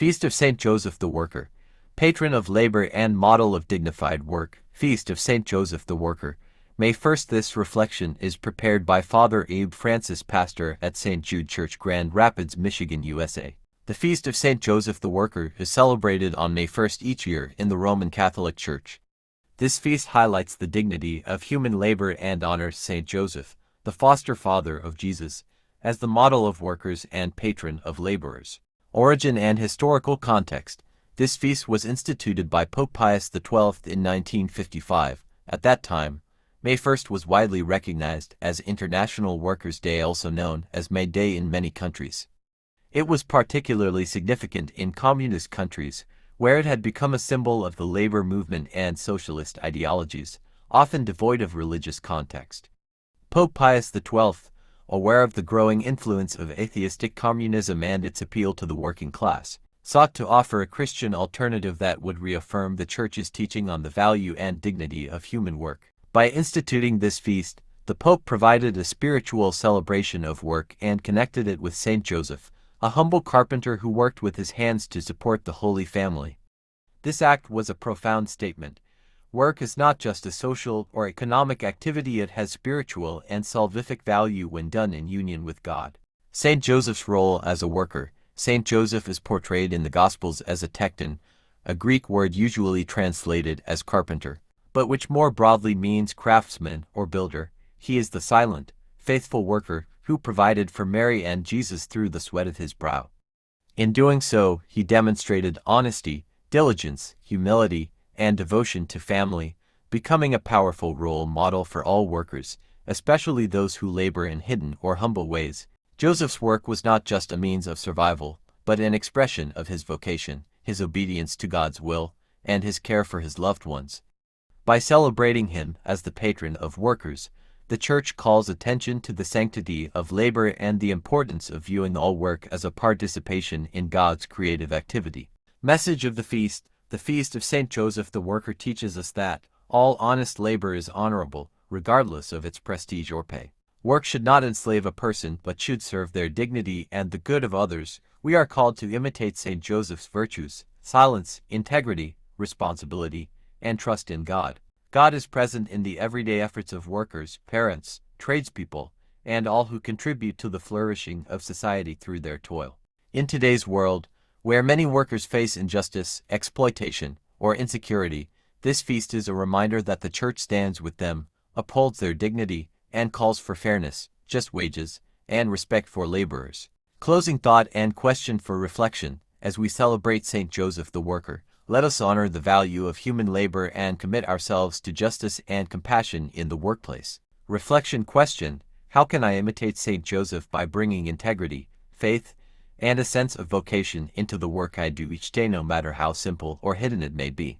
Feast of Saint Joseph the Worker, patron of labor and model of dignified work. Feast of Saint Joseph the Worker, May 1st. This reflection is prepared by Father Abe Francis, pastor at St. Jude Church, Grand Rapids, Michigan, USA. The Feast of Saint Joseph the Worker is celebrated on May 1st each year in the Roman Catholic Church. This feast highlights the dignity of human labor and honors Saint Joseph, the foster father of Jesus, as the model of workers and patron of laborers. Origin and historical context. This feast was instituted by Pope Pius XII in 1955. At that time, May 1st was widely recognized as International Workers' Day, also known as May Day in many countries. It was particularly significant in communist countries, where it had become a symbol of the labor movement and socialist ideologies, often devoid of religious context. Pope Pius XII, aware of the growing influence of atheistic communism and its appeal to the working class, sought to offer a Christian alternative that would reaffirm the Church's teaching on the value and dignity of human work. By instituting this feast, the Pope provided a spiritual celebration of work and connected it with Saint Joseph, a humble carpenter who worked with his hands to support the Holy Family. This act was a profound statement. Work is not just a social or economic activity, it has spiritual and salvific value when done in union with God. Saint Joseph's role as a worker. Saint Joseph is portrayed in the Gospels as a tekton, a Greek word usually translated as carpenter, but which more broadly means craftsman or builder. He is the silent, faithful worker who provided for Mary and Jesus through the sweat of his brow. In doing so, he demonstrated honesty, diligence, humility, and devotion to family, becoming a powerful role model for all workers, especially those who labor in hidden or humble ways. Joseph's work was not just a means of survival, but an expression of his vocation, his obedience to God's will, and his care for his loved ones. By celebrating him as the patron of workers, the Church calls attention to the sanctity of labor and the importance of viewing all work as a participation in God's creative activity. Message of the Feast. The Feast of Saint Joseph the Worker teaches us that all honest labor is honorable, regardless of its prestige or pay. Work should not enslave a person but should serve their dignity and the good of others. We are called to imitate Saint Joseph's virtues: silence, integrity, responsibility, and trust in God. God is present in the everyday efforts of workers, parents, tradespeople, and all who contribute to the flourishing of society through their toil. In today's world, where many workers face injustice, exploitation, or insecurity, this feast is a reminder that the Church stands with them, upholds their dignity, and calls for fairness, just wages, and respect for laborers. Closing thought and question for reflection. As we celebrate Saint Joseph the Worker, let us honor the value of human labor and commit ourselves to justice and compassion in the workplace. Reflection question: how can I imitate Saint Joseph? By bringing integrity, faith, and a sense of vocation into the work I do each day, no matter how simple or hidden it may be.